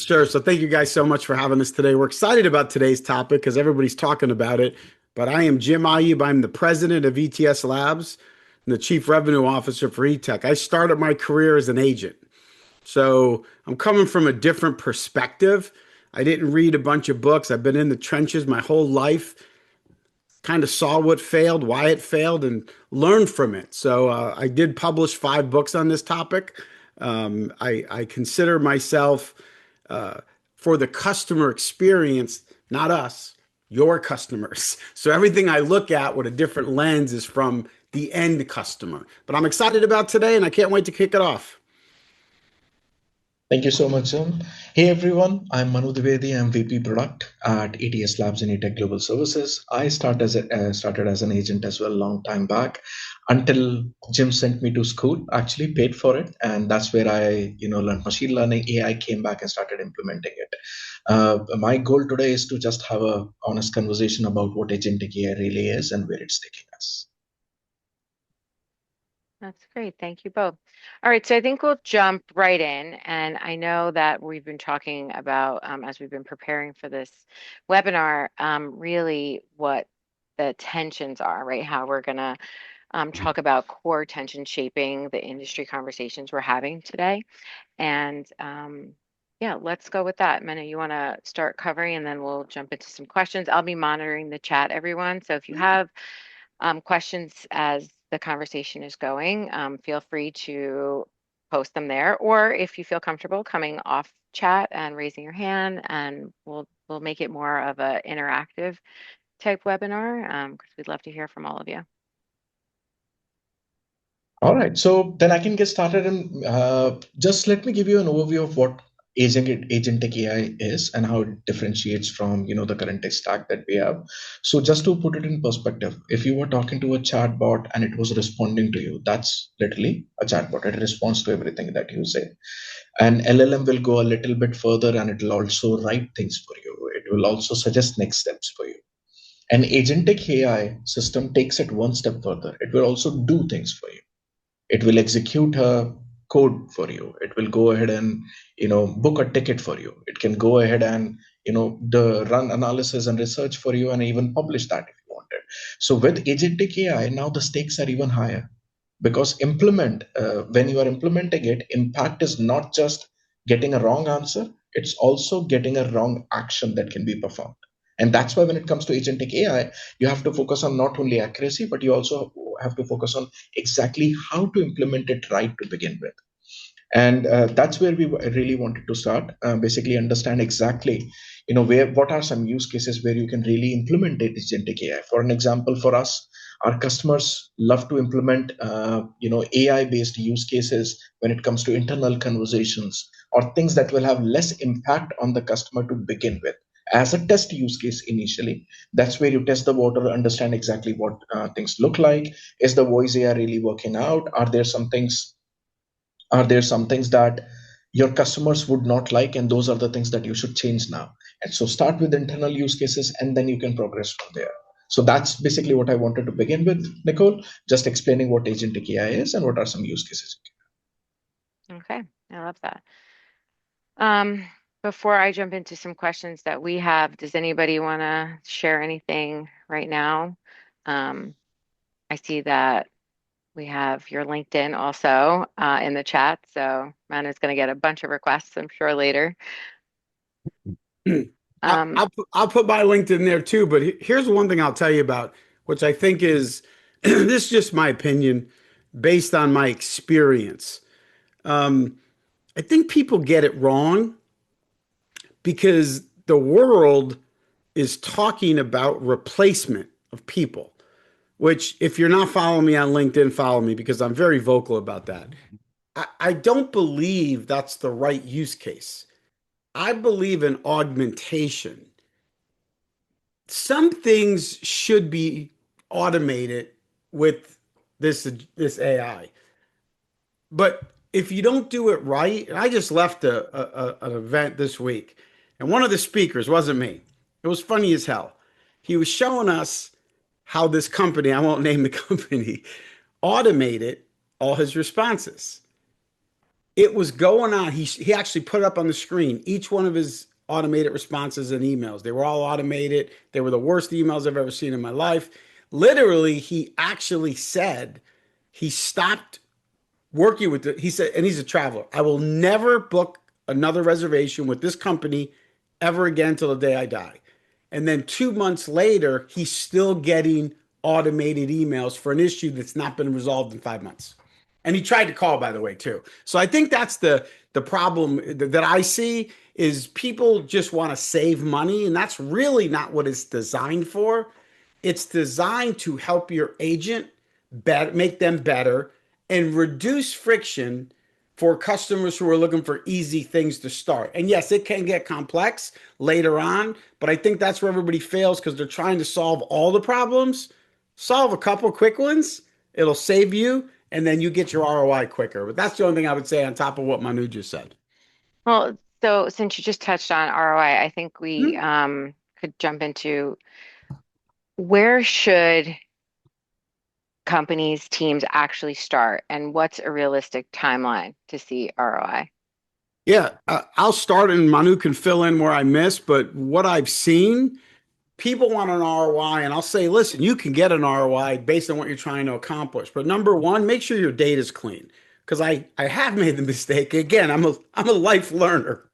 Sure. So thank you guys so much for having us today. We're excited about today's topic because everybody's talking about it. But I am Jim Iyoob. I'm the president of ETS Labs and the chief revenue officer for eTech. I started my career as an agent. So I'm coming from a different perspective. I didn't read a bunch of books. I've been in the trenches my whole life, kind of saw what failed, why it failed, and learned from it. So I did publish 5 books on this topic. I consider myself uh, for the customer experience, not us, your customers. So everything I look at with a different lens is from the end customer. But I'm excited about today and I can't wait to kick it off. Thank you so much, Jim. Hey everyone, I'm Manu Dwivedi. I'm VP Product at ETS Labs and eTech Global Services. I started as an agent as well long time back until Jim sent me to school, actually paid for it. And that's where I, learned machine learning, AI, came back and started implementing it. My goal today is to just have a honest conversation about what Agentic AI really is and where it's taking us. That's great. Thank you both. All right, so I think we'll jump right in. And I know that we've been talking about, as we've been preparing for this webinar, really what the tensions are, right? How we're going to talk about core tension shaping the industry conversations we're having today. And yeah, let's go with that. Mena, you want to start covering and then we'll jump into some questions. I'll be monitoring the chat, everyone. So if you have questions as the conversation is going, feel free to post them there, or if you feel comfortable coming off chat and raising your hand, and we'll make it more of a interactive type webinar because we'd love to hear from all of you. All right, so then I can get started and just let me give you an overview of what agentic AI is and how it differentiates from the current tech stack that we have. So just to put it in perspective, if you were talking to a chatbot and it was responding to you, that's literally a chatbot. It responds to everything that you say. And LLM will go a little bit further and it will also write things for you. It will also suggest next steps for you. An agentic AI system takes it one step further. It will also do things for you. It will execute a code for you. It will go ahead and book a ticket for you. It can go ahead and the run analysis and research for you and even publish that if you wanted. So with agentic AI, now the stakes are even higher because when you are implementing it, impact is not just getting a wrong answer, it's also getting a wrong action that can be performed. And that's why when it comes to agentic AI, you have to focus on not only accuracy, but you also have to focus on exactly how to implement it right to begin with. And that's where we really wanted to start. Basically, understand exactly, what are some use cases where you can really implement agentic AI. For an example, for us, our customers love to implement, AI-based use cases when it comes to internal conversations or things that will have less impact on the customer to begin with as a test use case initially. That's where you test the water, understand exactly what things look like. Is the voice AI really working out? Are there some things that your customers would not like, and those are the things that you should change now. And so start with internal use cases and then you can progress from there. So that's basically what I wanted to begin with, Nicole, just explaining what agentic AI is and what are some use cases. Okay, I love that. Um, Before I jump into some questions that we have, does anybody want to share anything right now? I see that we have your LinkedIn also in the chat, so Mana's going to get a bunch of requests, I'm sure, later. Um, I'll put my LinkedIn there too, but here's one thing I'll tell you about, which I think is this is just my opinion based on my experience. Um, I think people get it wrong because the world is talking about replacement of people, which if you're not following me on LinkedIn, follow me because I'm very vocal about that. I don't believe that's the right use case. I believe in augmentation. Some things should be automated with this AI. But if you don't do it right, and I just left an event this week, and one of the speakers wasn't me. It was funny as hell. He was showing us how this company, I won't name the company, automated all his responses. It was going on. He actually put it up on the screen. Each one of his automated responses and emails. They were all automated. They were the worst emails I've ever seen in my life. Literally, he actually said he stopped working with he said, and he's a traveler. I will never book another reservation with this company ever again till the day I die. And then 2 months later, he's still getting automated emails for an issue that's not been resolved in 5 months. And he tried to call, by the way, too. So I think that's the problem that I see is people just want to save money, and that's really not what it's designed for. It's designed to help your agent better, make them better, and reduce friction for customers who are looking for easy things to start. And yes, it can get complex later on, but I think that's where everybody fails because they're trying to solve all the problems. Solve a couple quick ones, it'll save you, and then you get your ROI quicker. But that's the only thing I would say on top of what Manu just said. Well, so since you just touched on ROI, I think we Hmm? could jump into where should companies, teams actually start, and what's a realistic timeline to see ROI? Yeah, I'll start and Manu can fill in where I miss. But what I've seen, people want an ROI, and I'll say, listen, you can get an ROI based on what you're trying to accomplish. But number one, make sure your data is clean. Because I have made the mistake. Again, I'm a life learner.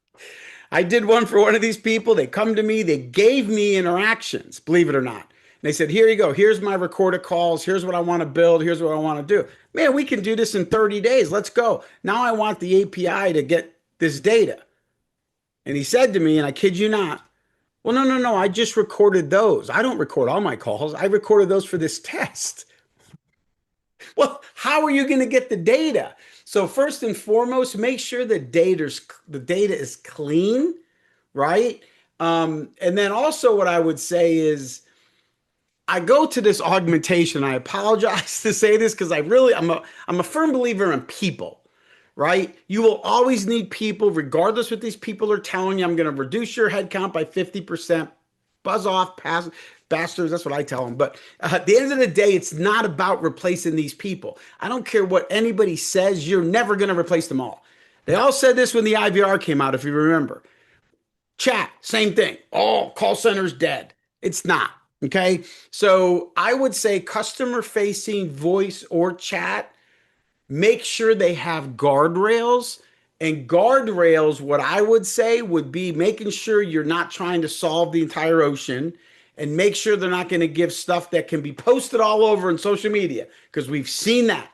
I did one for one of these people. They come to me, they gave me interactions, believe it or not. And they said, here you go. Here's my recorded calls. Here's what I want to build. Here's what I want to do. Man, we can do this in 30 days. Let's go. Now I want the API to get this data. And he said to me, and I kid you not, well, no, no, no. I just recorded those. I don't record all my calls. I recorded those for this test. Well, how are you going to get the data? So first and foremost, make sure the data is clean, right? And then also what I would say is I go to this augmentation. I apologize to say this because I'm a firm believer in people, right? You will always need people, regardless what these people are telling you. I'm going to reduce your headcount by 50%. Buzz off, pass, bastards. That's what I tell them. But at the end of the day, it's not about replacing these people. I don't care what anybody says. You're never going to replace them all. They all said this when the IVR came out, if you remember. Chat, same thing. Oh, call center's dead. It's not. Okay. So I would say customer facing voice or chat, make sure they have guardrails. And guardrails, what I would say would be making sure you're not trying to solve the entire ocean and make sure they're not going to give stuff that can be posted all over in social media because we've seen that.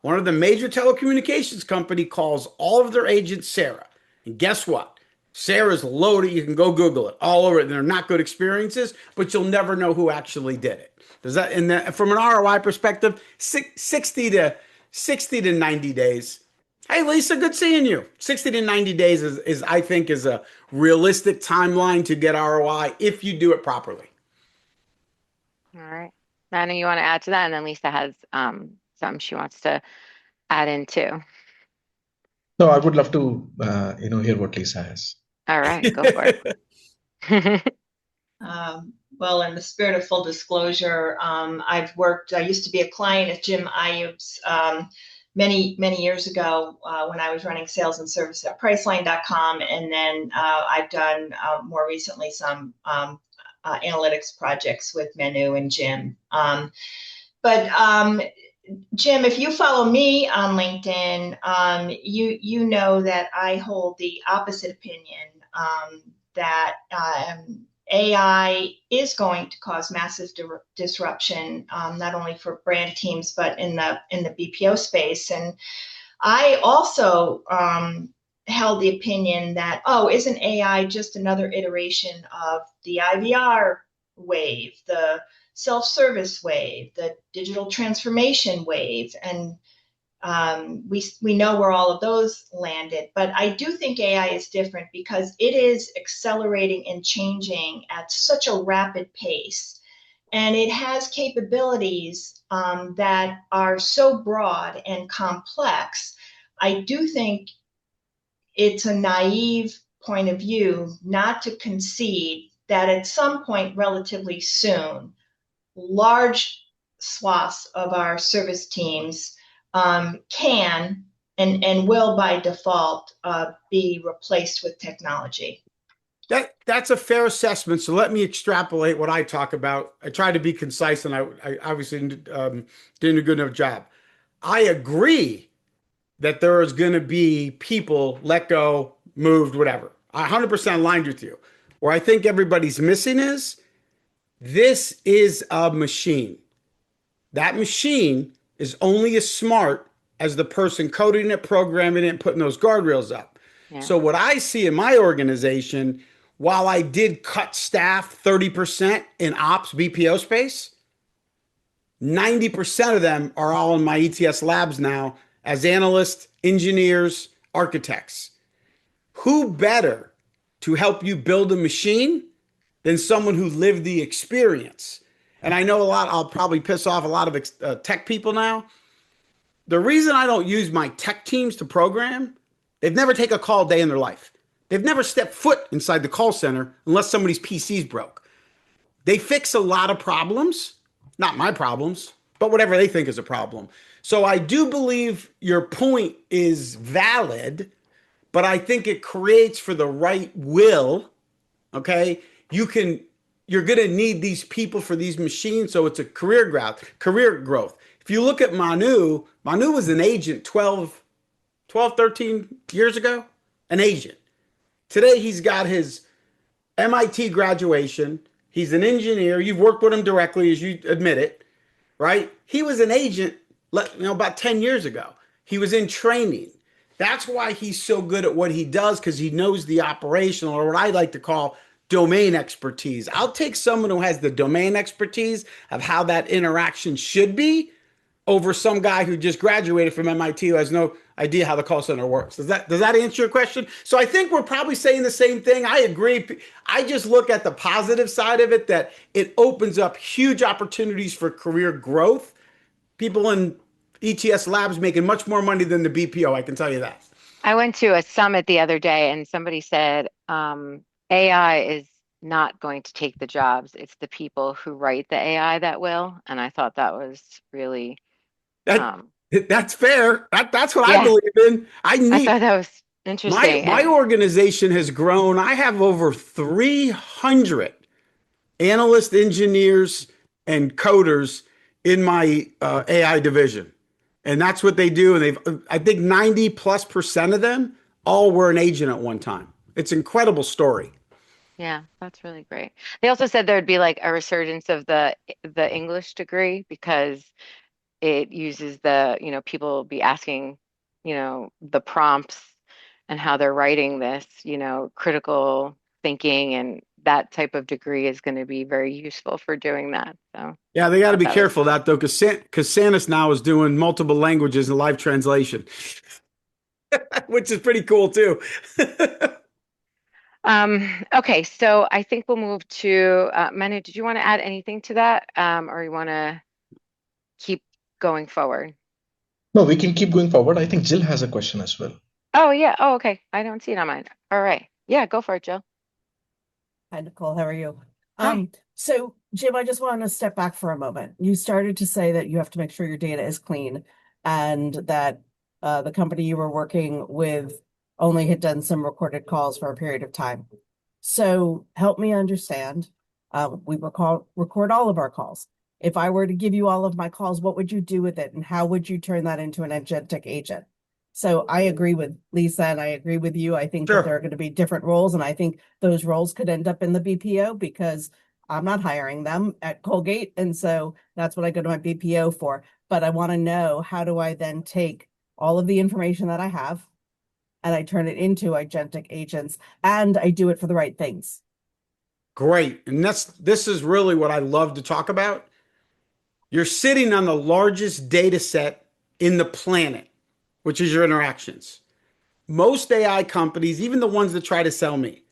One of the major telecommunications company calls all of their agents Sarah. And guess what? Sarah's loaded. You can go Google it all over it. And they're not good experiences, but you'll never know who actually did it. Does that, and from an ROI perspective, 60 to 90 days. Hey, Lisa, good seeing you. 60 to 90 days is I think, is a realistic timeline to get ROI if you do it properly. All right. Nana, you want to add to that? And then Lisa has something she wants to add in too. No, I would love to, hear what Lisa has. All right, go for it. Well, in the spirit of full disclosure, I used to be a client of Jim Iyoob's many, many years ago when I was running sales and service at Priceline.com. And then I've done more recently some analytics projects with Manu and Jim. But Jim, if you follow me on LinkedIn, you know that I hold the opposite opinion that AI is going to cause massive disruption, not only for brand teams but in the BPO space. And I also held the opinion that, isn't AI just another iteration of the IVR wave, the self-service wave, the digital transformation wave, and we know where all of those landed. But I do think AI is different because it is accelerating and changing at such a rapid pace, and it has capabilities that are so broad and complex. I do think it's a naive point of view not to concede that at some point relatively soon, large swaths of our service teams can and will by default be replaced with technology. That's a fair assessment. So let me extrapolate what I talk about. I try to be concise, and I obviously didn't do a good enough job. I agree that there is going to be people let go, moved, whatever. I 100% aligned with you. Where I think everybody's missing is this is a machine. That machine is only as smart as the person coding it, programming it, and putting those guardrails up. Yeah. So what I see in my organization, while I did cut staff 30% in ops BPO space, 90% of them are all in my ETS labs now as analysts, engineers, architects. Who better to help you build a machine than someone who lived the experience? And I know a lot, I'll probably piss off a lot of tech people now. The reason I don't use my tech teams to program, they've never taken a call a day in their life. They've never stepped foot inside the call center unless somebody's PC's broke. They fix a lot of problems, not my problems, but whatever they think is a problem. So I do believe your point is valid, but I think it creates for the right will, okay? You're going to need these people for these machines, so it's a career growth. If you look at Manu was an agent 12, 13 years ago, an agent. Today he's got his MIT graduation. He's an engineer. You've worked with him directly, as you admit it, right? He was an agent, about 10 years ago. He was in training. That's why he's so good at what he does, because he knows the operational, or what I like to call domain expertise. I'll take someone who has the domain expertise of how that interaction should be over some guy who just graduated from MIT who has no idea how the call center works. Does that answer your question? So I think we're probably saying the same thing. I agree. I just look at the positive side of it, that it opens up huge opportunities for career growth. People in ETS labs making much more money than the BPO, I can tell you that. I went to a summit the other day and somebody said, AI is not going to take the jobs. It's the people who write the AI that will. And I thought that was really that's fair. That's what yeah. I believe in. I thought that was interesting. My organization has grown. I have over 300 analysts, engineers, and coders in my AI division. And that's what they do. And I think 90+% of them all were an agent at one time. It's an incredible story. Yeah, that's really great. They also said there'd be like a resurgence of the English degree, because it uses people will be asking, the prompts and how they're writing this, critical thinking, and that type of degree is going to be very useful for doing that. So yeah, they got to be careful of that though, because Sanus now is doing multiple languages in live translation, which is pretty cool too. Okay, so I think we'll move to Manu. Did you want to add anything to that, or you want to keep going forward? No, we can keep going forward. I think Jill has a question as well. Oh yeah. Oh, okay. I don't see it on mine. All right. Yeah, go for it, Jill. Hi, Nicole. How are you? Hi. So Jim, I just want to step back for a moment. You started to say that you have to make sure your data is clean, and that the company you were working with only had done some recorded calls for a period of time. So help me understand. We record all of our calls. If I were to give you all of my calls, what would you do with it, and how would you turn that into an agentic agent? So I agree with Lisa, and I agree with you. I think that there are going to be different roles, and I think those roles could end up in the BPO, because I'm not hiring them at Colgate. And so that's what I go to my BPO for. But I want to know, how do I then take all of the information that I have and I turn it into agentic agents, and I do it for the right things? Great. And this is really what I love to talk about. You're sitting on the largest data set in the planet, which is your interactions. Most AI companies, even the ones that try to sell me,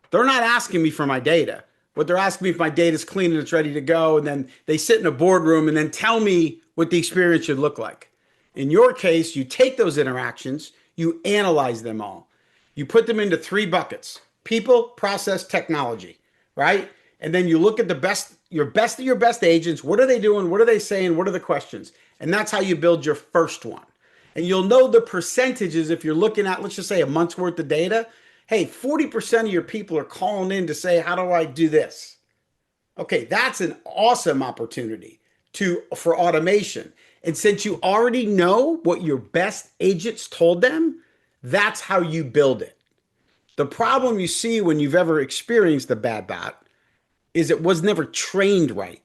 they're not asking me for my data. What they're asking me if my data is clean and it's ready to go. And then they sit in a boardroom and then tell me what the experience should look like. In your case, you take those interactions, you analyze them all. You put them into 3 buckets: people, process, technology, right? And then you look at your best of your best agents. What are they doing? What are they saying? What are the questions? And that's how you build your first one. And you'll know the percentages if you're looking at, let's just say, a month's worth of data. Hey, 40% of your people are calling in to say, how do I do this? Okay, that's an awesome opportunity for automation. And since you already know what your best agents told them, that's how you build it. The problem you see when you've ever experienced a bad bot is it was never trained right.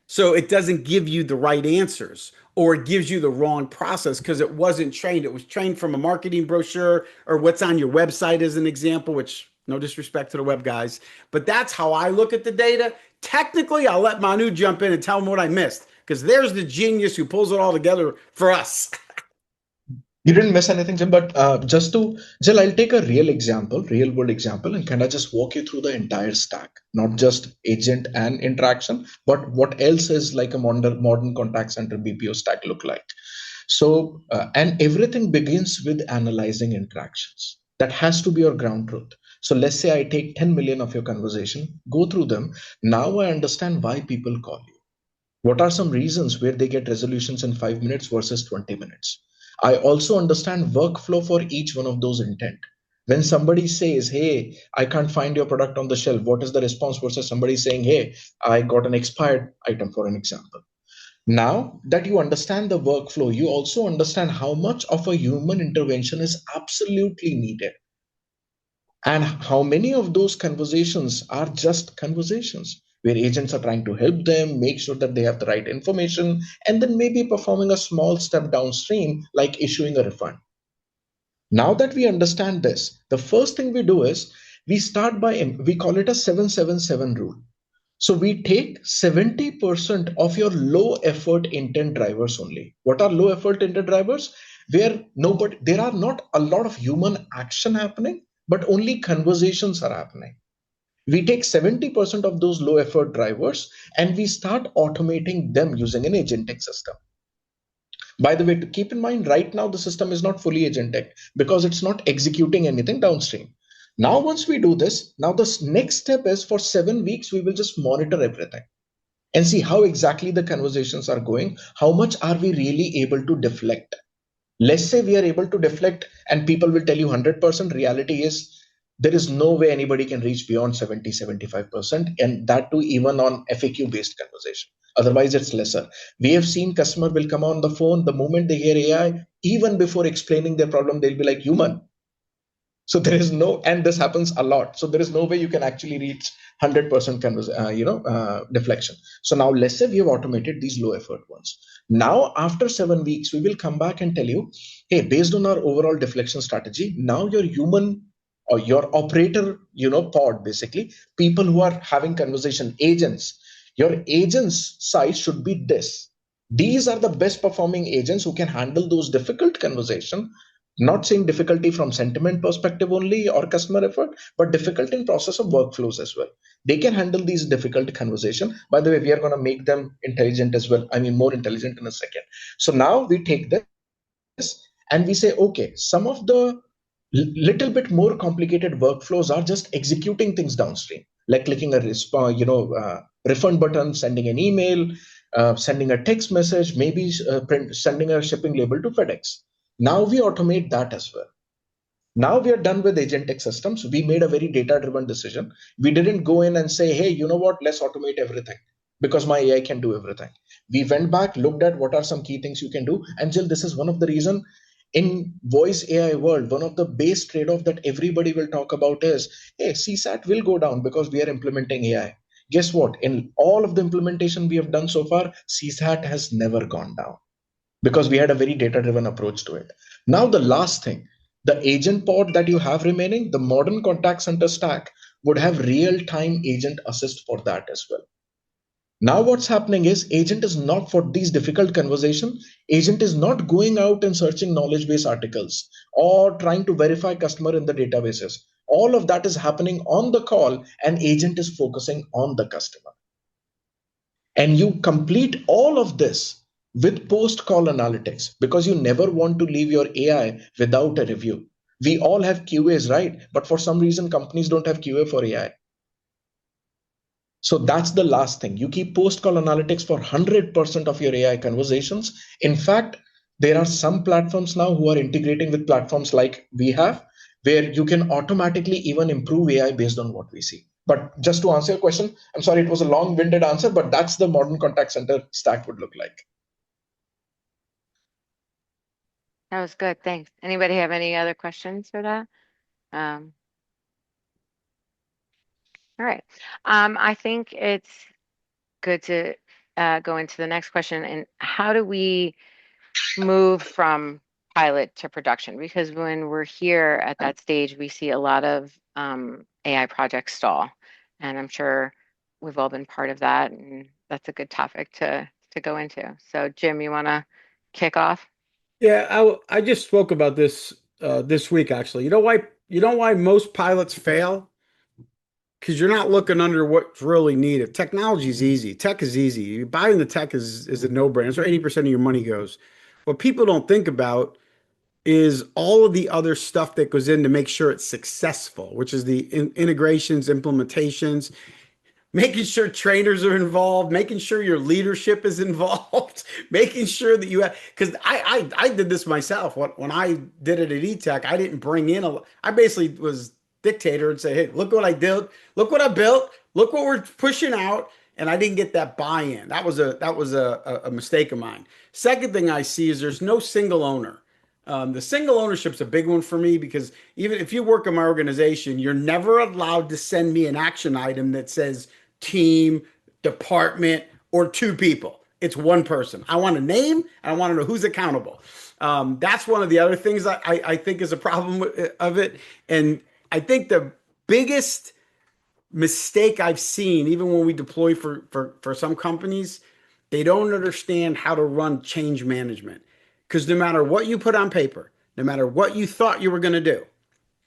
So it doesn't give you the right answers, or it gives you the wrong process because it wasn't trained. It was trained from a marketing brochure or what's on your website as an example, which no disrespect to the web guys, but that's how I look at the data. Technically, I'll let Manu jump in and tell him what I missed because there's the genius who pulls it all together for us. You didn't miss anything, Jim, but Jill, I'll take a real world example, and kind of just walk you through the entire stack, not just agent and interaction, but what else is like a modern contact center BPO stack look like. So, and everything begins with analyzing interactions. That has to be your ground truth. So let's say I take 10 million of your conversation, go through them. Now I understand why people call you. What are some reasons where they get resolutions in 5 minutes versus 20 minutes? I also understand workflow for each one of those intent. When somebody says, hey, I can't find your product on the shelf, what is the response versus somebody saying, hey, I got an expired item, for an example. Now that you understand the workflow, you also understand how much of a human intervention is absolutely needed. And how many of those conversations are just conversations where agents are trying to help them make sure that they have the right information and then maybe performing a small step downstream, like issuing a refund. Now that we understand this, the first thing we do is we call it a 777 rule. So we take 70% of your low effort intent drivers only. What are low effort intent drivers? Where there are not a lot of human action happening, but only conversations are happening. We take 70% of those low effort drivers and we start automating them using an agentic system. By the way, to keep in mind, right now the system is not fully agentic because it's not executing anything downstream. Now, once we do this, now the next step is for 7 weeks, we will just monitor everything and see how exactly the conversations are going. How much are we really able to deflect? Let's say we are able to deflect and people will tell you 100%. Reality is there is no way anybody can reach beyond 70-75%, and that too even on FAQ based conversation. Otherwise it's lesser. We have seen customer will come on the phone the moment they hear AI, even before explaining their problem they'll be like, human. So there is no, and this happens a lot, so there is no way you can actually reach 100% deflection. So now let's say we have automated these low effort ones. Now after 7 weeks we will come back and tell you, hey, based on our overall deflection strategy, now your human or your operator pod, basically people who are having conversation, agents, your agents size should be this. These are the best performing agents who can handle those difficult conversation. Not saying difficulty from sentiment perspective only or customer effort, but difficult in process of workflows as well. They can handle these difficult conversation. By the way, we are going to make them intelligent as well. I mean, more intelligent in a second. So now we take this and we say, okay, some of the little bit more complicated workflows are just executing things downstream, like clicking a refund button, sending an email, sending a text message, maybe sending a shipping label to FedEx. Now we automate that as well. Now we are done with agentic systems. We made a very data-driven decision. We didn't go in and say, hey, you know what, let's automate everything because my AI can do everything. We went back, looked at what are some key things you can do. And Jill, this is one of the reasons in voice AI world, one of the base trade-off that everybody will talk about is, hey, CSAT will go down because we are implementing AI. Guess what? In all of the implementation we have done so far, CSAT has never gone down, because we had a very data-driven approach to it. Now, the last thing, the agent pod that you have remaining, the modern contact center stack would have real-time agent assist for that as well. Now, what's happening is agent is not for these difficult conversations. Agent is not going out and searching knowledge base articles or trying to verify customer in the databases. All of that is happening on the call, and agent is focusing on the customer. And you complete all of this with post-call analytics, because you never want to leave your AI without a review. We all have QAs, right? But for some reason, companies don't have QA for AI. So that's the last thing. You keep post-call analytics for 100% of your AI conversations. In fact, There are some platforms now who are integrating with platforms like we have, where you can automatically even improve AI based on what we see. But just to answer your question, I'm sorry, it was a long-winded answer, but that's the modern contact center stack would look like. That was good. Thanks. Anybody have any other questions for that? All right. I think it's good to go into the next question. And how do we move from pilot to production? Because when we're here at that stage, we see a lot of AI projects stall. And I'm sure we've all been part of that. And that's a good topic to go into. So, Jim, you want to kick off? Yeah, I just spoke about this this week actually. You know why most pilots fail? Because you're not looking under what's really needed. Technology is easy. Tech is easy. Buying the tech is a no-brainer. That's where 80% of your money goes. What people don't think about is all of the other stuff that goes in to make sure it's successful, which is the integrations, implementations, making sure trainers are involved, making sure your leadership is involved, making sure that you have, because I did this myself. When I did it at eTech, I didn't bring in I basically was dictator and say, hey, look what I did, look what I built, look what we're pushing out. And I didn't get that buy-in. That was a mistake of mine. Second thing I see is there's no single owner. The single ownership's a big one for me because even if you work in my organization, you're never allowed to send me an action item that says team, department, or two people. It's one person. I want a name and I want to know who's accountable. That's one of the other things I think is a problem of it. And I think the biggest mistake I've seen, even when we deploy for some companies, they don't understand how to run change management. Because no matter what you put on paper, no matter what you thought you were going to do,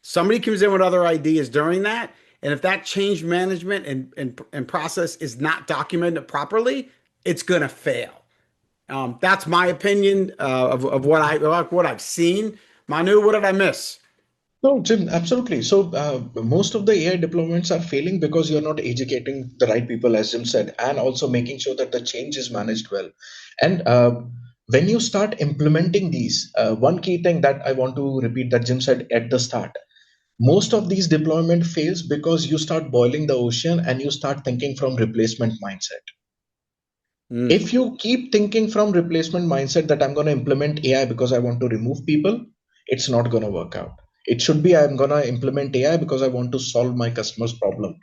somebody comes in with other ideas during that. And if that change management and process is not documented properly, it's going to fail. That's my opinion of what I've seen. Manu, what did I miss? No, Jim, absolutely. So most of the AI deployments are failing because you're not educating the right people, as Jim said, and also making sure that the change is managed well. And when you start implementing these, one key thing that I want to repeat that Jim said at the start, most of these deployment fails because you start boiling the ocean and you start thinking from replacement mindset. Mm. If you keep thinking from replacement mindset that I'm going to implement AI because I want to remove people, it's not going to work out. It should be I'm going to implement AI because I want to solve my customer's problem.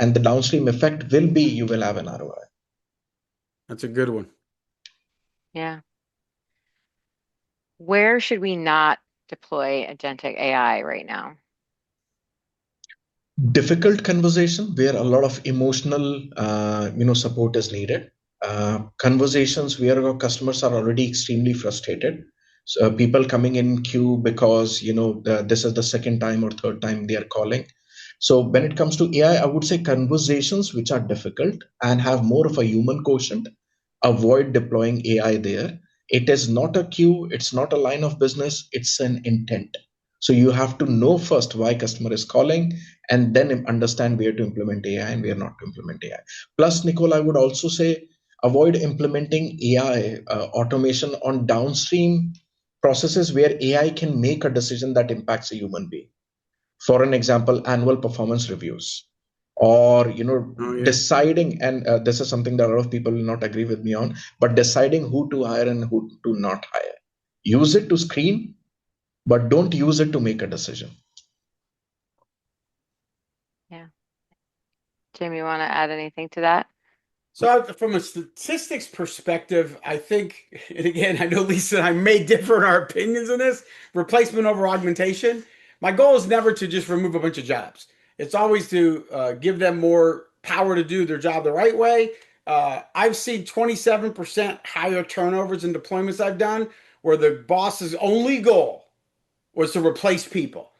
And the downstream effect will be you will have an ROI. That's a good one. Yeah. Where should we not deploy agentic AI right now? Difficult conversation where a lot of emotional support is needed. Conversations where our customers are already extremely frustrated, so people coming in queue because this is the second time or third time they are calling. So when it comes to AI, I would say conversations which are difficult and have more of a human quotient, avoid deploying AI there. It is not a queue, it's not a line of business, it's an intent. So you have to know first why customer is calling and then understand where to implement AI and where not to implement AI. Plus, Nicole, I would also say avoid implementing AI automation on downstream processes where AI can make a decision that impacts a human being. For an example, annual performance reviews, or Oh yeah. deciding, and this is something that a lot of people will not agree with me on, but deciding who to hire and who to not hire. Use it to screen, but don't use it to make a decision. Yeah. Jim, you want to add anything to that? So from a statistics perspective, I think, and again, I know Lisa and I may differ in our opinions on this, replacement over augmentation. My goal is never to just remove a bunch of jobs. It's always to give them more power to do their job the right way. I've seen 27% higher turnovers in deployments I've done where the boss's only goal was to replace people,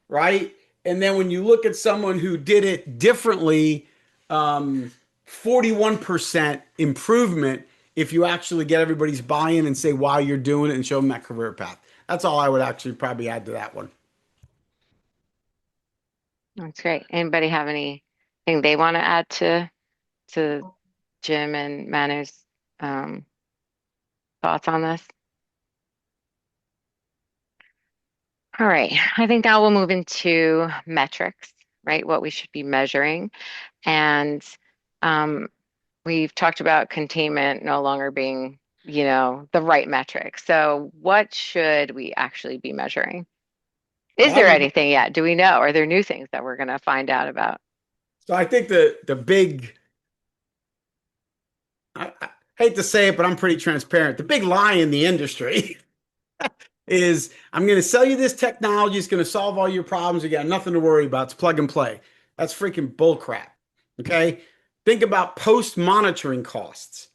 right? And then when you look at someone who did it differently, um, 41% improvement if you actually get everybody's buy-in and say why you're doing it and show them that career path. That's all I would actually probably add to that one. That's great. Anybody have anything they want to add to Jim and Manu's um, thoughts on this? All right. I think now we'll move into metrics, right? What we should be measuring. And um, we've talked about containment no longer being, the right metric. So what should we actually be measuring? Is there Well, anything yet? Do we know? Are there new things that we're going to find out about? so I think the big, I hate to say it, but I'm pretty transparent. The big lie in the industry is I'm going to sell you this technology. It's going to solve all your problems. You got nothing to worry about. It's plug and play. That's freaking bull crap. Okay. Think about post monitoring costs.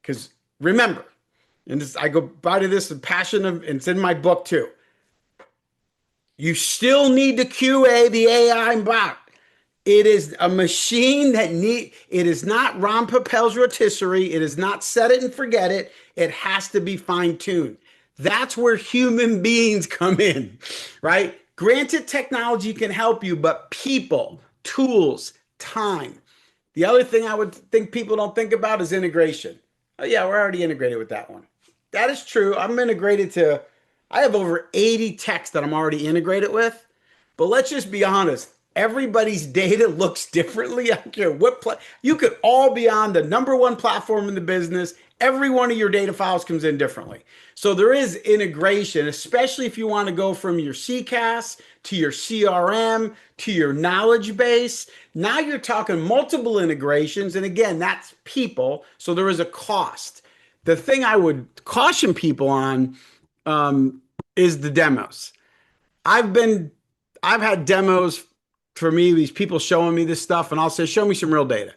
Because remember, and this, I go by to this with passion of, and it's in my book too. You still need to QA the AI bot. It is a machine it is not Ron Popeil's rotisserie. It is not set it and forget it. It has to be fine tuned. That's where human beings come in, right? Granted, technology can help you, but people, tools, time. The other thing I would think people don't think about is integration. Oh, yeah, we're already integrated with that one. That is true. I have over 80 techs that I'm already integrated with. But let's just be honest. Everybody's data looks differently. I don't care you could all be on the number one platform in the business. Every one of your data files comes in differently. So there is integration, especially if you want to go from your CCaaS to your CRM to your knowledge base. Now you're talking multiple integrations. And again, that's people. So there is a cost. The thing I would caution people on is the demos. I've been I've had demos for me, these people showing me this stuff, and I'll say, show me some real data.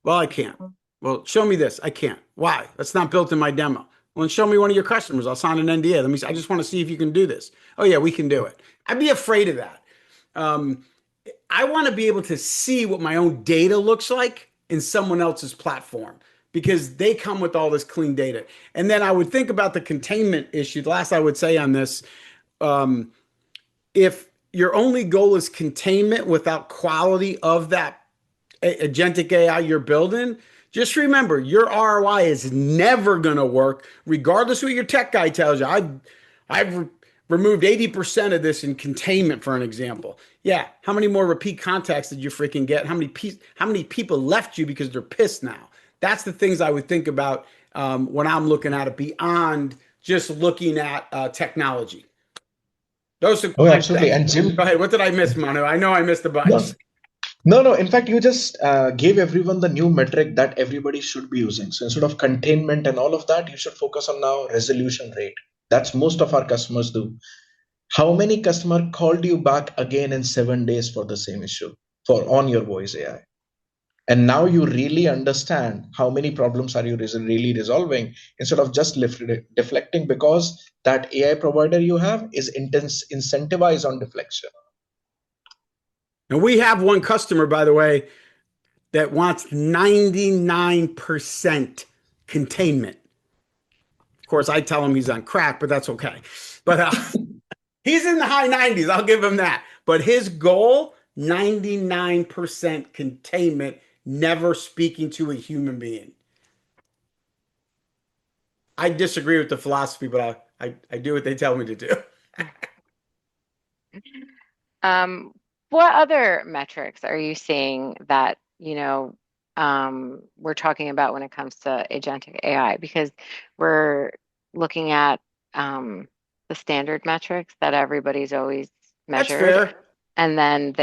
Well, I can't. Well, show me this. I can't. Why? That's not built in my demo. Well, then show me one of your customers. I'll sign an NDA. I just want to see if you can do this. Oh, yeah, we can do it. I'd be afraid of that. Um, I want to be able to see what my own data looks like in someone else's platform because they come with all this clean data. And then I would think about the containment issue. The last I would say on this, um, if your only goal is containment without quality of that agentic AI you're building, just remember your ROI is never going to work, regardless of what your tech guy tells you. I've removed 80% of this in containment, for an example. Yeah, how many more repeat contacts did you freaking get? How many people left you because they're pissed now? That's the things I would think about when I'm looking at it beyond just looking at technology. Those are Oh, my absolutely. things. And Jim, Go ahead. What did I miss, Manu? I know I missed a no, bunch. no. In fact, you just gave everyone the new metric that everybody should be using. So instead of containment and all of that, you should focus on now resolution rate. That's most of our customers do. How many customer called you back again in 7 days for the same issue for on your voice AI? And now you really understand how many problems are you really resolving instead of just deflecting because that AI provider you have is incentivized on deflection. And we have one customer, by the way, that wants 99% containment. Of course, I tell him he's on crack, but that's okay. But he's in the high 90s. I'll give him that. But his goal, 99% containment, never speaking to a human being. I disagree with the philosophy, but I do what they tell me to do. Um, what other metrics are you seeing that, we're talking about when it comes to agentic AI? Because we're looking at the standard metrics that everybody's always That's measured. fair. And then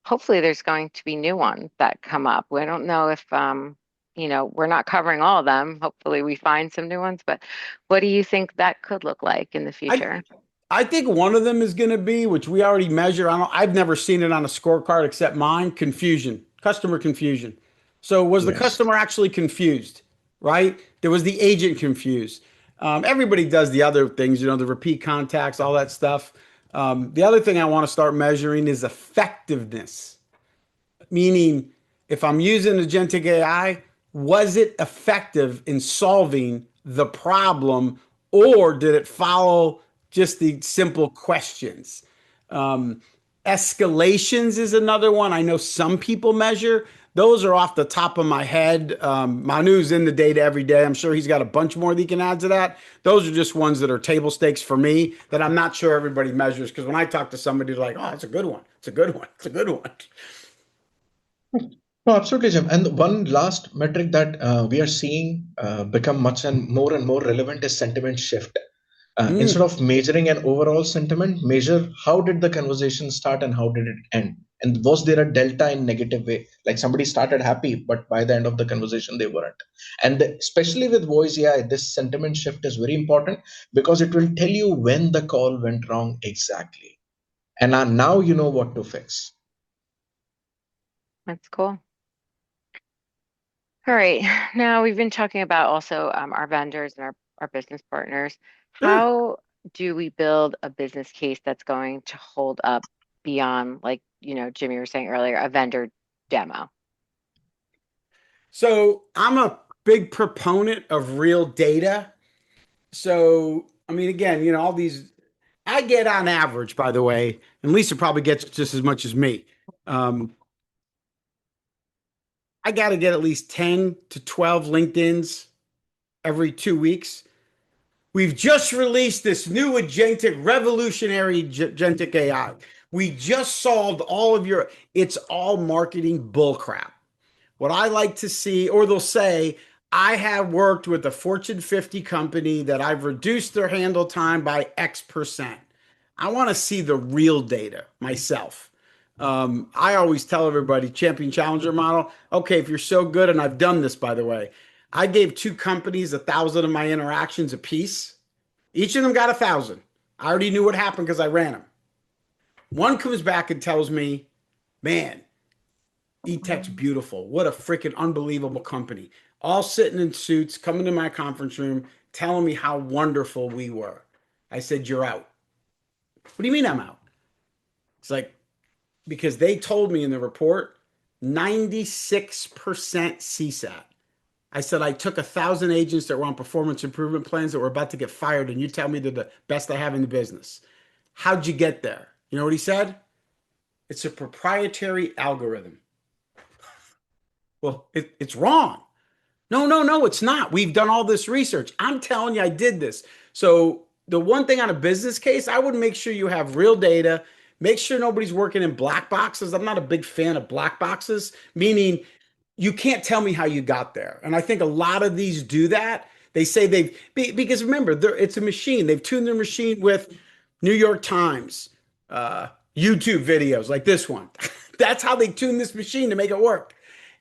hopefully there's going to be new ones that come up. We don't know if, we're not covering all of them. Hopefully we find some new ones, but what do you think that could look like in the I future? I think one of them is going to be, which we already measure. I've never seen it on a scorecard except mine, confusion, customer confusion. So was the Yes. customer actually confused, right? There was the agent confused. Everybody does the other things, the repeat contacts, all that stuff. The other thing I want to start measuring is effectiveness, meaning if I'm using agentic AI, was it effective in solving the problem or did it follow just the simple questions? Escalations is another one I know some people measure. Those are off the top of my head. Manu's in the data every day. I'm sure he's got a bunch more that he can add to that. Those are just ones that are table stakes for me that I'm not sure everybody measures. Because when I talk to somebody, they're like, oh, it's a good one. It's a good one. It's a good one. No, absolutely, Jim. And one last metric that we are seeing become and more relevant is sentiment shift. Mm. Instead of measuring an overall sentiment, measure how did the conversation start and how did it end? And was there a delta in negative way? Like somebody started happy, but by the end of the conversation, they weren't. And especially with voice AI, this sentiment shift is very important because it will tell you when the call went wrong exactly. And now you know what to fix. That's cool. All right. Now we've been talking about also our vendors and our business partners. Sure. How do we build a business case that's going to hold up beyond, like, Jim, you were saying earlier, a vendor demo? So I'm a big proponent of real data. So, I mean, again, all these, I get on average, by the way, and Lisa probably gets just as much as me. Um, I got to get at least 10 to 12 LinkedIn's every 2 weeks. We've just released this new revolutionary agentic AI. We just solved all of it's all marketing bullcrap. What I like to see, or they'll say, I have worked with a Fortune 50 company that I've reduced their handle time by X%. I want to see the real data myself. I always tell everybody, champion challenger model. Okay, if you're so good, and I've done this, by the way, I gave two companies 1,000 of my interactions a piece. Each of them got 1,000. I already knew what happened because I ran them. One comes back and tells me, man, E-Tech's beautiful. What a freaking unbelievable company. All sitting in suits, coming to my conference room, telling me how wonderful we were. I said, you're out. What do you mean I'm out? It's like, because they told me in the report 96% CSAT. I said, I took 1,000 agents that were on performance improvement plans that were about to get fired, and you tell me they're the best I have in the business. How'd you get there? You know what he said? It's a proprietary algorithm. Well, it's wrong. No, no, no, it's not. We've done all this research. I'm telling you, I did this. So the one thing on a business case, I would make sure you have real data. Make sure nobody's working in black boxes. I'm not a big fan of black boxes, meaning you can't tell me how you got there. And I think a lot of these do that. They say because remember, it's a machine. They've tuned their machine with New York Times, YouTube videos like this one. That's how they tune this machine to make it work.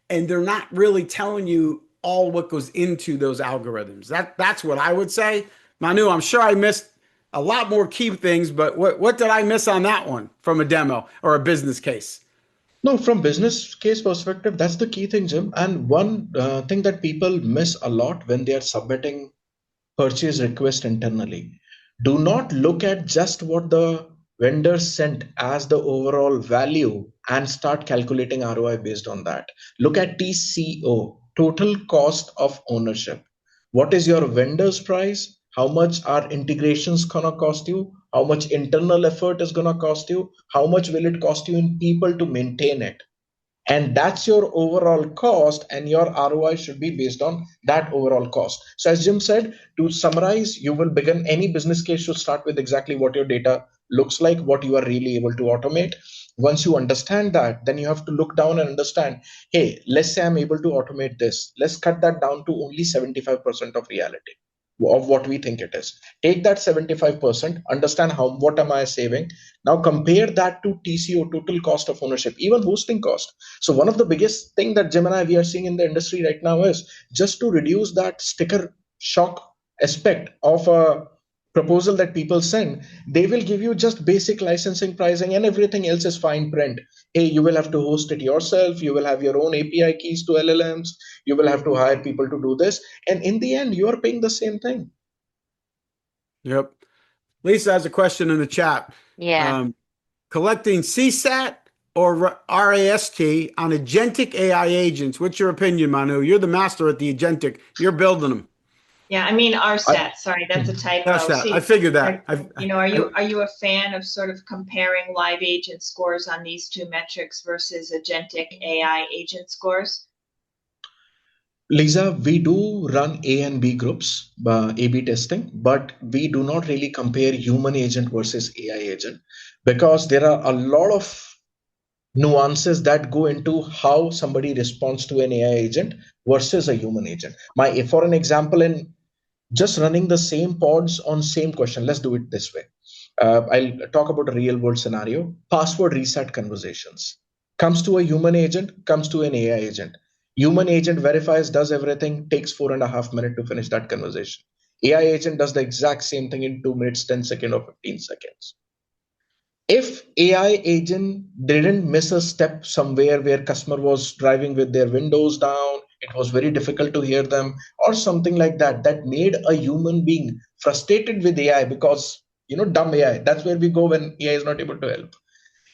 And they're not really telling you all what goes into those algorithms. That's what I would say. Manu, I'm sure I missed a lot more key things, but what did I miss on that one from a demo or a business case? No, from business case perspective, that's the key thing, Jim. And one thing that people miss a lot when they are submitting purchase request internally. Do not look at just what the vendor sent as the overall value and start calculating ROI based on that. Look at TCO, total cost of ownership. What is your vendor's price? How much are integrations gonna cost you? How much internal effort is gonna cost you? How much will it cost you in people to maintain it? And that's your overall cost, and your ROI should be based on that overall cost. So as Jim said, to summarize, you will begin any business case should start with exactly what your data looks like, what you are really able to automate. Once you understand that, then you have to look down and understand, hey, let's say I'm able to automate this, let's cut that down to only 75% of reality of what we think it is. Take that 75%, understand what am I saving. Now compare that to TCO, total cost of ownership, even hosting cost. So one of the biggest thing that Jim and I we are seeing in the industry right now is just to reduce that sticker shock aspect of a proposal that people send. They will give you just basic licensing pricing and everything else is fine print. Hey, you will have to host it yourself, you will have your own API keys to LLMs, you will have to hire people to do this, and in the end you are paying the same thing. Yep. Lisa has a question in the chat. Yeah. Collecting CSAT or RAST on agentic AI agents. What's your opinion, Manu? You're the master at the agentic. You're building them. Yeah, I mean RSAT. Sorry, that's a typo. That's that. See, I figured that. are you a fan of sort of comparing live agent scores on these two metrics versus agentic AI agent scores? Lisa, we do run A and B groups, A/B testing, but we do not really compare human agent versus AI agent because there are a lot of nuances that go into how somebody responds to an AI agent versus a human agent. For an example, in just running the same pods on same question, let's do it this way. I'll talk about a real world scenario. Password reset conversations comes to a human agent, comes to an AI agent. Human agent verifies, does everything, takes 4.5 minutes to finish that conversation. AI agent does the exact same thing in 2 minutes, 10 seconds, or 15 seconds. If AI agent didn't miss a step somewhere where customer was driving with their windows down, it was very difficult to hear them, or something like that, that made a human being frustrated with AI because, dumb AI. That's where we go when AI is not able to help.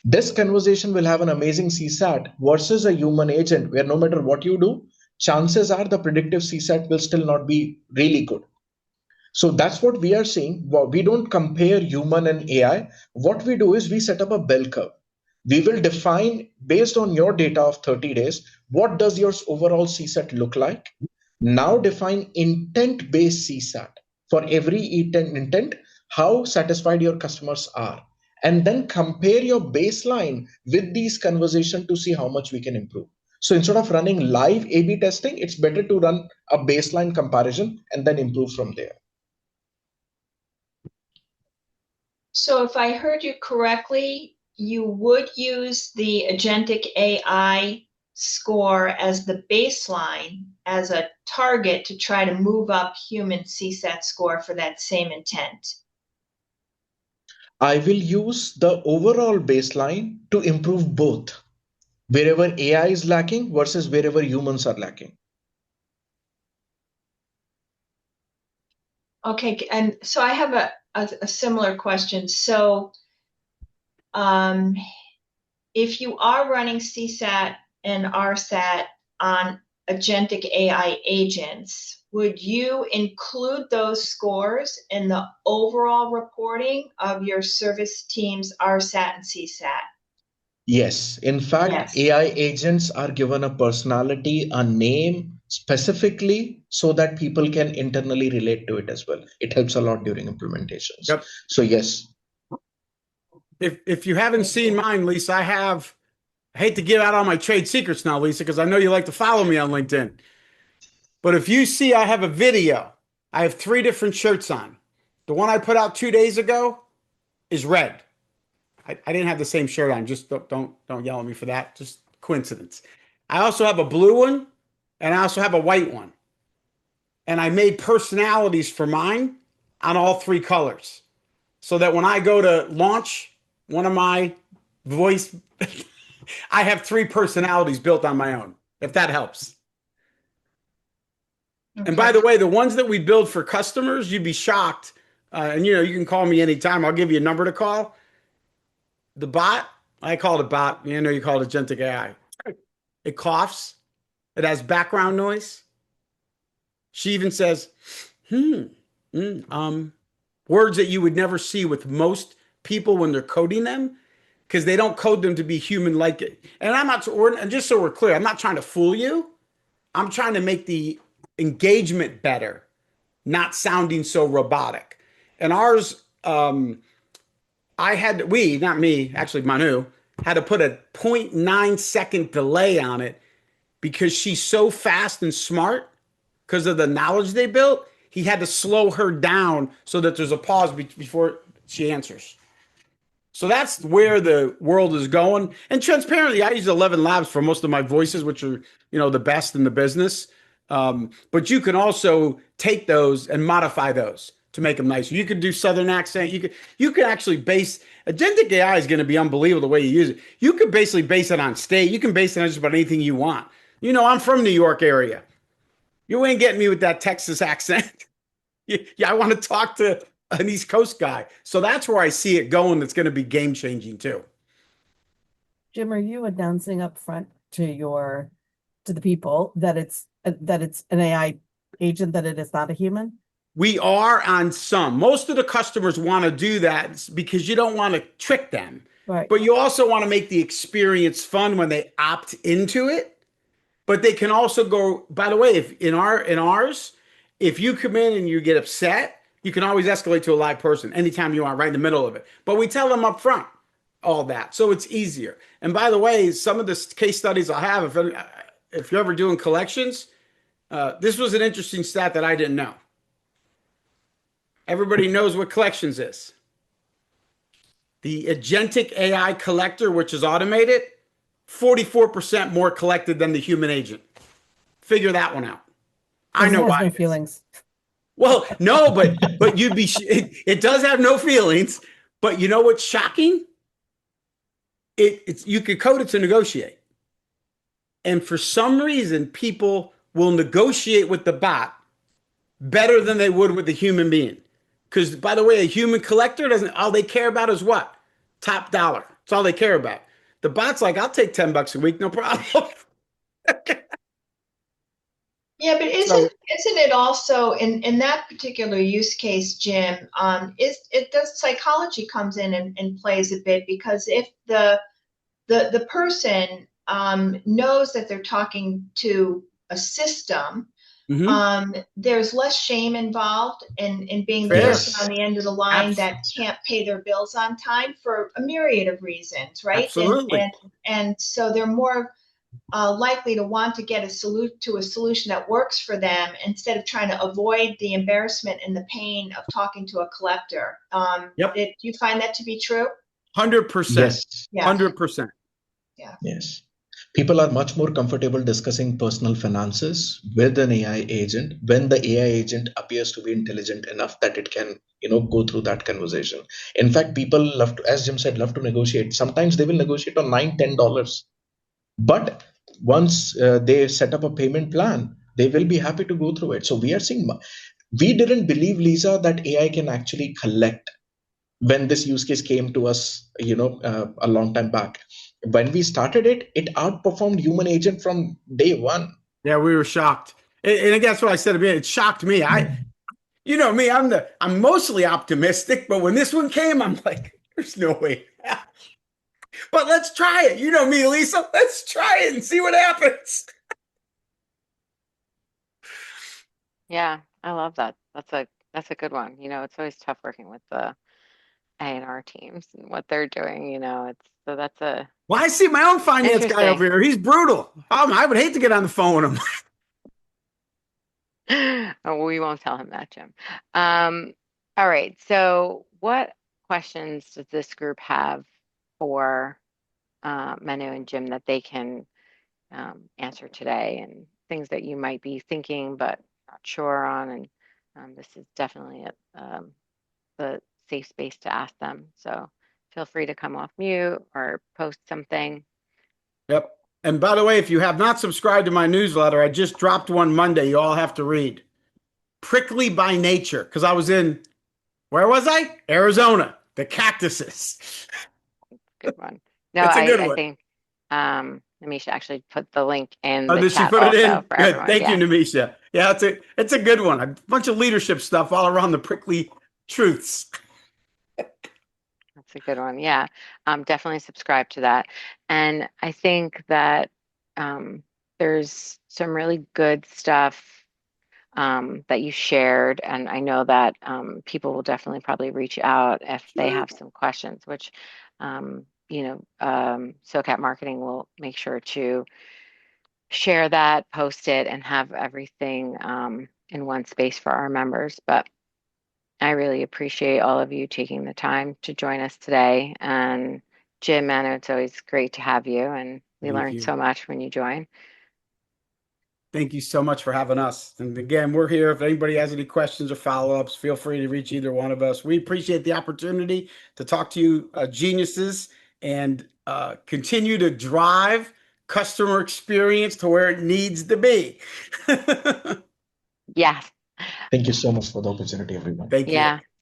This conversation will have an amazing CSAT versus a human agent where no matter what you do, chances are the predictive CSAT will still not be really good. So that's what we are seeing. We don't compare human and AI. What we do is we set up a bell curve. We will define based on your data of 30 days, what does your overall CSAT look like? Now define intent-based CSAT for every intent, how satisfied your customers are. And then compare your baseline with these conversations to see how much we can improve. So instead of running live A/B testing, it's better to run a baseline comparison and then improve from there. So if I heard you correctly, you would use the agentic AI score as the baseline, as a target to try to move up human CSAT score for that same intent. I will use the overall baseline to improve both, wherever AI is lacking versus wherever humans are lacking. Okay, and so I have a similar question. So if you are running CSAT and RSAT on agentic AI agents, would you include those scores in the overall reporting of your service team's RSAT and CSAT? Yes. In fact, Yes. AI agents are given a personality, a name specifically so that people can internally relate to it as well. It helps a lot during implementations. Yep. So yes. If you haven't seen mine, Lisa, I hate to give out all my trade secrets now, Lisa, because I know you like to follow me on LinkedIn. But if you see, I have a video. I have 3 different shirts on. The one I put out 2 days ago is red. I didn't have the same shirt on. Just don't yell at me for that. Just coincidence. I also have a blue one, and I also have a white one. And I made personalities for mine on all 3 colors, so that when I go to launch one of my voice, I have 3 personalities built on my own, if that helps. Okay. And by the way, the ones that we build for customers, you'd be shocked. And you can call me anytime. I'll give you a number to call. The bot, I call it a bot. You call it Agentic AI. It coughs. It has background noise. She even says, words that you would never see with most people when they're coding them, because they don't code them to be human-like. And and just so we're clear, I'm not trying to fool you. I'm trying to make the engagement better, not sounding so robotic. And ours, not me, actually Manu, had to put a 0.9 second delay on it because she's so fast and smart because of the knowledge they built. He had to slow her down so that there's a pause before she answers. So that's where the world is going. And transparently, I use 11 Labs for most of my voices, which are, the best in the business. But you can also take those and modify those to make them nicer. You could do Southern accent. You can actually base Agentic AI is going to be unbelievable the way you use it. You could basically base it on state. You can base it on just about anything you want. I'm from New York area. You ain't getting me with that Texas accent. Yeah, I want to talk to an East Coast guy. So that's where I see it going. That's going to be game changing too. Jim, are you announcing up front to the people that it's an AI agent, that it is not a human? We are on some. Most of the customers want to do that because you don't want to trick them. Right. But you also want to make the experience fun when they opt into it. But they can also go, by the way, if in ours, if you come in and you get upset, you can always escalate to a live person anytime you want, right in the middle of it. But we tell them up front all that. So it's easier. And by the way, some of the case studies I have, if you're ever doing collections, this was an interesting stat that I didn't know. Everybody knows what collections is. The Agentic AI collector, which is automated, 44% more collected than the human agent. Figure that one out. I know It has why. no feelings. Well, no, but you'd be. It does have no feelings. But you know what's shocking? It's you could code it to negotiate, and for some reason, people will negotiate with the bot better than they would with a human being. Because, by the way, a human collector doesn't, all they care about is what? Top dollar. That's all they care about. The bot's like, I'll take $10 a week, no problem. Yeah, but So, isn't it also in that particular use case, Jim, is it does psychology comes in and plays a bit, because if the person knows that they're talking to a system, there's less shame involved in being the fair. person on the end of the line that can't pay their bills on time for a myriad of reasons, right? Absolutely. And so they're more likely to want to get a solution that works for them, instead of trying to avoid the embarrassment and the pain of talking to a collector. Yep. Do you find that to be true? 100%. Yes. Yeah. 100%. Yeah. Yes. People are much more comfortable discussing personal finances with an AI agent when the AI agent appears to be intelligent enough that it can, go through that conversation. In fact, people love to, as Jim said, love to negotiate. Sometimes they will negotiate on $9, $10. But once they set up a payment plan, they will be happy to go through it. So we are seeing, we didn't believe, Lisa, that AI can actually collect when this use case came to us, a long time back. When we started it, it outperformed human agent from day one. Yeah, we were shocked. And that's what I said. It shocked me. You know me, I'm mostly optimistic, but when this one came, I'm like, there's no way. But let's try it. You know me, Lisa. Let's try it and see what happens. Yeah, I love that. That's a good one. It's always tough working with the A&R teams and what they're doing. That's a Well, I see my own finance guy over interesting. here. He's brutal. I would hate to get on the phone with him. Oh, we won't tell him that, Jim. All right. So, what questions does this group have for Manu and Jim that they can answer today, and things that you might be thinking but not sure on? And this is definitely the safe space to ask them. So, feel free to come off mute or post something. Yep. And by the way, if you have not subscribed to my newsletter, I just dropped one Monday. You all have to read. Prickly by nature, because I was in, where was I? Arizona, the cactuses. Good one. No, It's a good I one. think Namisha actually put the link in Oh, the did she chat put it also in? for Good. everyone. Thank Yeah. you, Namisha. Yeah, it's a good one. A bunch of leadership stuff all around the prickly truths. That's a good one. Yeah. Definitely subscribe to that. And I think that there's some really good stuff that you shared. And I know that people will definitely probably reach out if they have some questions, which, SOCAP Marketing will make sure to share that, post it, and have everything in one space for our members. But I really appreciate all of you taking the time to join us today. And Jim, Manu, it's always great to have you. And we Thank learned you. so much when you join. Thank you so much for having us. And again, we're here. If anybody has any questions or follow-ups, feel free to reach either one of us. We appreciate the opportunity to talk to you geniuses and continue to drive customer experience to where it needs to be. Yes. Thank you so much for the opportunity, everyone. Thank you. Yeah.